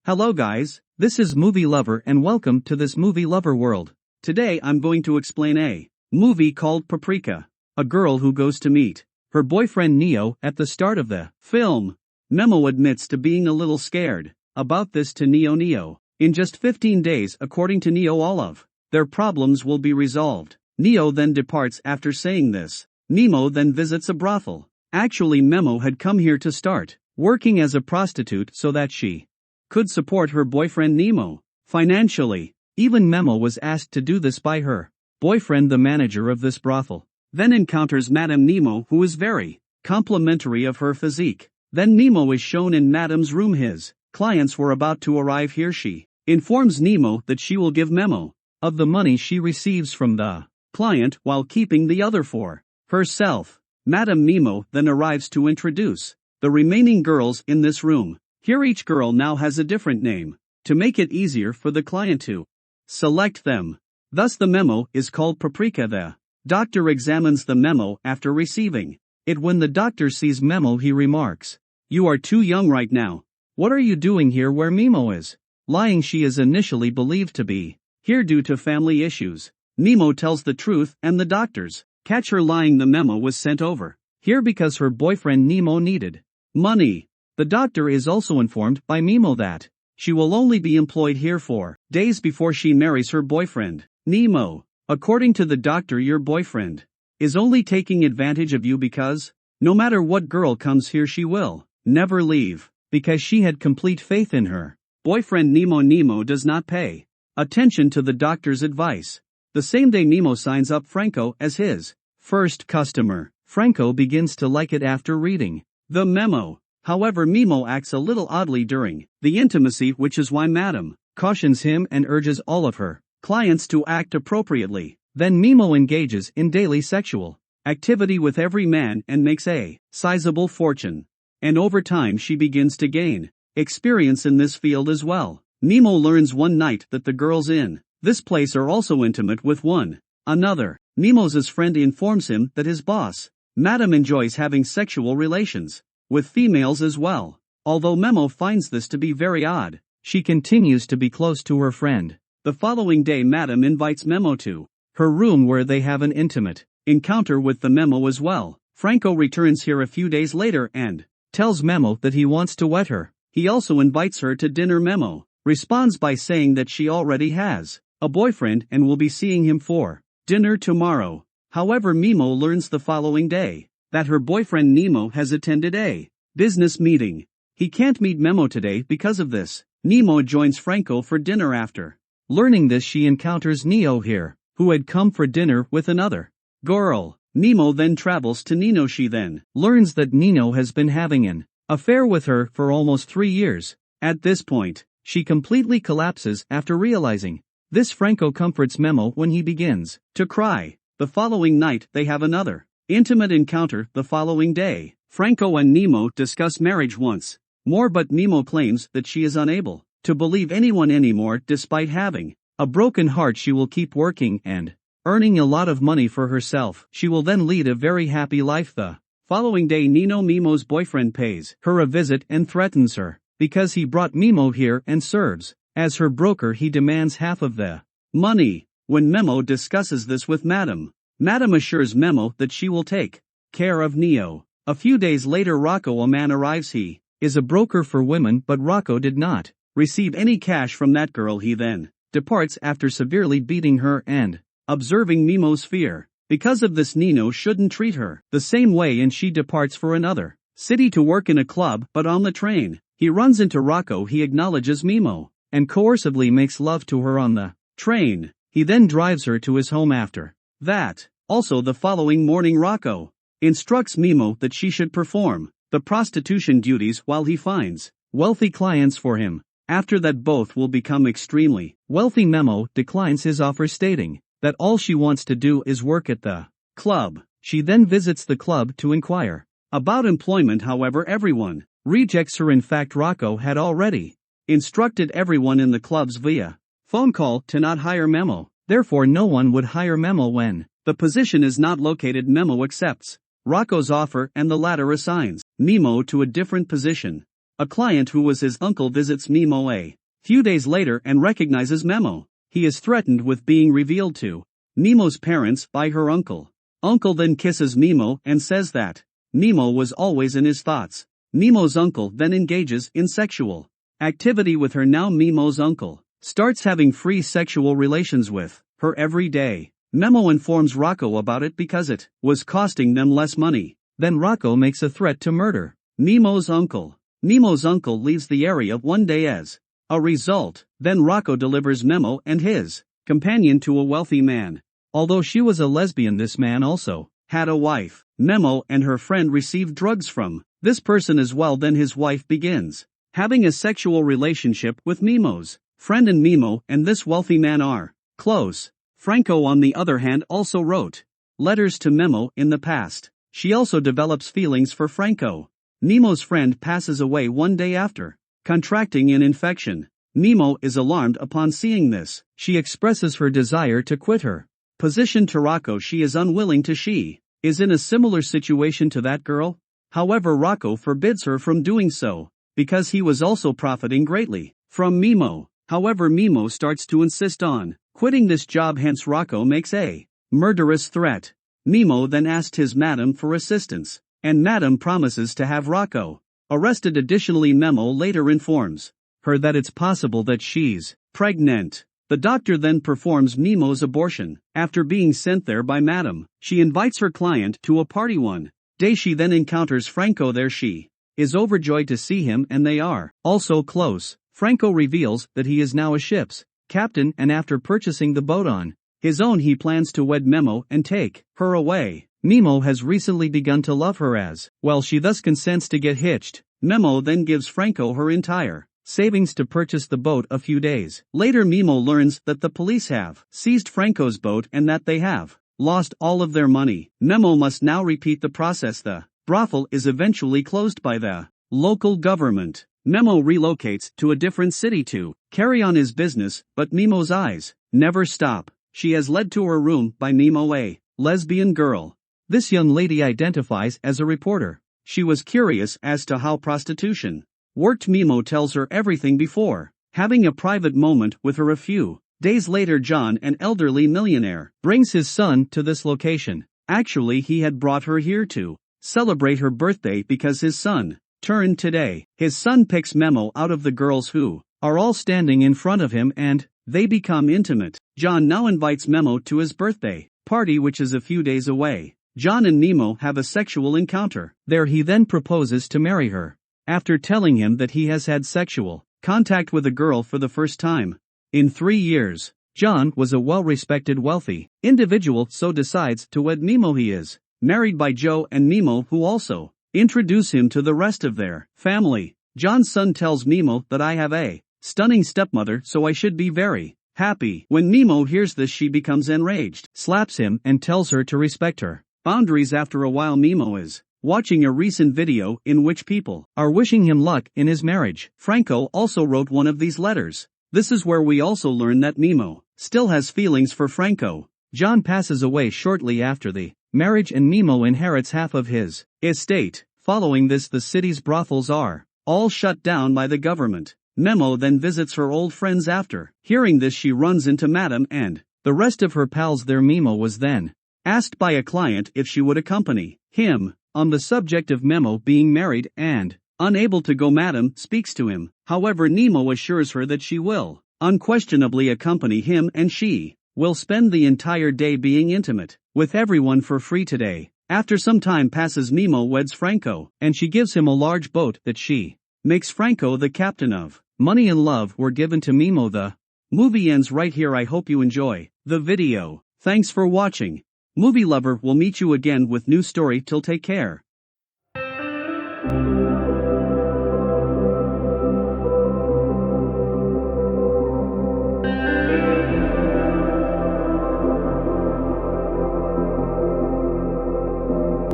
Hello guys, this is Movie Lover and welcome to this Movie Lover world. Today I'm going to explain a movie called Paprika. A girl who goes to meet her boyfriend Neo at the start of the film. Memo admits to being a little scared about this to Neo. In just 15 days, according to Neo, all of their problems will be resolved. Neo then departs after saying this. Memo then visits a brothel. Actually, Memo had come here to start working as a prostitute so that she could support her boyfriend Nemo financially. Even Memo was asked to do this by her boyfriend, the manager of this brothel. Then encounters Madame Nemo, who is very complimentary of her physique. Then Nemo is shown in Madame's room. His clients were about to arrive here. She informs Nemo that she will give Memo of the money she receives from the client while keeping the other for herself. Madame Nemo then arrives to introduce the remaining girls in this room. Here each girl now has a different name, to make it easier for the client to select them. Thus the memo is called Paprika. The doctor examines the memo after receiving it. When the doctor sees Memo, he remarks, "You are too young right now. What are you doing here where Memo is lying?" She is initially believed to be here due to family issues. Memo tells the truth and the doctors catch her lying. The memo was sent over here because her boyfriend Nemo needed money. The doctor is also informed by Memo that she will only be employed here for days before she marries her boyfriend, Nemo. According to the doctor, your boyfriend is only taking advantage of you because no matter what girl comes here, she will never leave, because she had complete faith in her boyfriend Nemo. Nemo does not pay attention to the doctor's advice. The same day, Nemo signs up Franco as his first customer. Franco begins to like it after reading the memo. However, Memo acts a little oddly during the intimacy, which is why Madame cautions him and urges all of her clients to act appropriately. Then Memo engages in daily sexual activity with every man and makes a sizable fortune. And over time she begins to gain experience in this field as well. Memo learns one night that the girls in this place are also intimate with one another. Memo's friend informs him that his boss, Madame, enjoys having sexual relations with females as well. Although Memo finds this to be very odd, she continues to be close to her friend. The following day, Madame invites Memo to her room where they have an intimate encounter with the Memo as well. Franco returns here a few days later and tells Memo that he wants to wet her. He also invites her to dinner. Memo responds by saying that she already has a boyfriend and will be seeing him for dinner tomorrow. However, Memo learns the following day that her boyfriend Nemo has attended a business meeting. He can't meet Memo today because of this. Nemo joins Franco for dinner. After learning this, she encounters Neo here, who had come for dinner with another girl. Nemo then travels to Nino. She then learns that Nino has been having an affair with her for almost 3 years. At this point, she completely collapses after realizing this. Franco comforts Memo when he begins to cry. The following night, they have another intimate encounter. The following day, Franco and Nemo discuss marriage once more, but Nemo claims that she is unable to believe anyone anymore despite having a broken heart. She will keep working and earning a lot of money for herself. She will then lead a very happy life. The following day, Nemo's boyfriend pays her a visit and threatens her because he brought Memo here and serves as her broker. He demands half of the money. When Memo discusses this with Madame assures Memo that she will take care of Neo. A few days later, Rocco, a man, arrives. He is a broker for women, but Rocco did not receive any cash from that girl. He then departs after severely beating her and observing Nemo's fear. Because of this, Nino shouldn't treat her the same way and she departs for another city to work in a club, but on the train, he runs into Rocco. He acknowledges Nemo and coercively makes love to her on the train. He then drives her to his home after that. Also, the following morning, Rocco instructs Nemo that she should perform the prostitution duties while he finds wealthy clients for him. After that, both will become extremely wealthy. Memo declines his offer, stating that all she wants to do is work at the club. She then visits the club to inquire about employment. However, everyone rejects her. In fact, Rocco had already instructed everyone in the clubs via phone call to not hire Memo. Therefore, no one would hire Memo when the position is not located. Memo accepts Rocco's offer and the latter assigns Nemo to a different position. A client who was his uncle visits Mimo a few days later and recognizes Memo. He is threatened with being revealed to Mimo's parents by her uncle. Uncle then kisses Mimo and says that Mimo was always in his thoughts. Mimo's uncle then engages in sexual activity with her. Now Mimo's uncle starts having free sexual relations with her every day. Memo informs Rocco about it because it was costing them less money. Then Rocco makes a threat to murder Mimo's uncle. Mimo's uncle leaves the area one day as a result. Then Rocco delivers Memo and his companion to a wealthy man. Although she was a lesbian, this man also had a wife. Memo and her friend receive drugs from this person as well. Then his wife begins having a sexual relationship with Mimo's friend, and Mimo and this wealthy man are close. Franco, on the other hand, also wrote letters to Memo in the past. She also develops feelings for Franco. Mimo's friend passes away one day after contracting an infection. Mimo is alarmed upon seeing this. She expresses her desire to quit her position to Rocco. She is unwilling to. She is in a similar situation to that girl. However, Rocco forbids her from doing so because he was also profiting greatly from Mimo. However, Mimo starts to insist on quitting this job, hence Rocco makes a murderous threat. Mimo then asked his madam for assistance, and madam promises to have Rocco arrested. Additionally, Memo later informs her that it's possible that she's pregnant. The doctor then performs Mimo's abortion. After being sent there by madam, she invites her client to a party one day. She then encounters Franco there. She is overjoyed to see him and they are also close. Franco reveals that he is now a ship's captain, and after purchasing the boat on his own, he plans to wed Memo and take her away. Mimo has recently begun to love her as well. She thus consents to get hitched. Memo then gives Franco her entire savings to purchase the boat. A few days later, Mimo learns that the police have seized Franco's boat and that they have lost all of their money. Memo must now repeat the process. The brothel is eventually closed by the local government. Memo relocates to a different city to carry on his business, but Mimo's eyes never stop. She is led to her room by Mimo, a lesbian girl. This young lady identifies as a reporter. She was curious as to how prostitution worked. Mimo tells her everything before having a private moment with her. A few days later, John, an elderly millionaire, brings his son to this location. Actually, he had brought her here to celebrate her birthday because his son turned today. His son picks Memo out of the girls who are all standing in front of him and they become intimate. John now invites Memo to his birthday party, which is a few days away. John and Mimo have a sexual encounter. There he then proposes to marry her, after telling him that he has had sexual contact with a girl for the first time in 3 years. John was a well-respected wealthy individual, so decides to wed Mimo. He is married by Joe and Mimo, who also introduce him to the rest of their family. John's son tells Mimo that I have a stunning stepmother, so I should be very happy. When Mimo hears this, she becomes enraged, slaps him, and tells her to respect her boundaries. After a while, Mimo is watching a recent video in which people are wishing him luck in his marriage. Franco also wrote one of these letters. This is where we also learn that Mimo still has feelings for Franco. John passes away shortly after the marriage and Mimo inherits half of his estate. Following this, the city's brothels are all shut down by the government. Memo then visits her old friends. After hearing this, she runs into Madam and the rest of her pals there. Mimo was then asked by a client if she would accompany him. On the subject of Memo being married and unable to go, Madam speaks to him. However, Nemo assures her that she will unquestionably accompany him and she will spend the entire day being intimate with everyone for free today. After some time passes, Mimo weds Franco, and she gives him a large boat that she makes Franco the captain of. Money and love were given to Mimo. The movie ends right here. I hope you enjoy the video. Thanks for watching. Movie Lover will meet you again with new story. Till take care.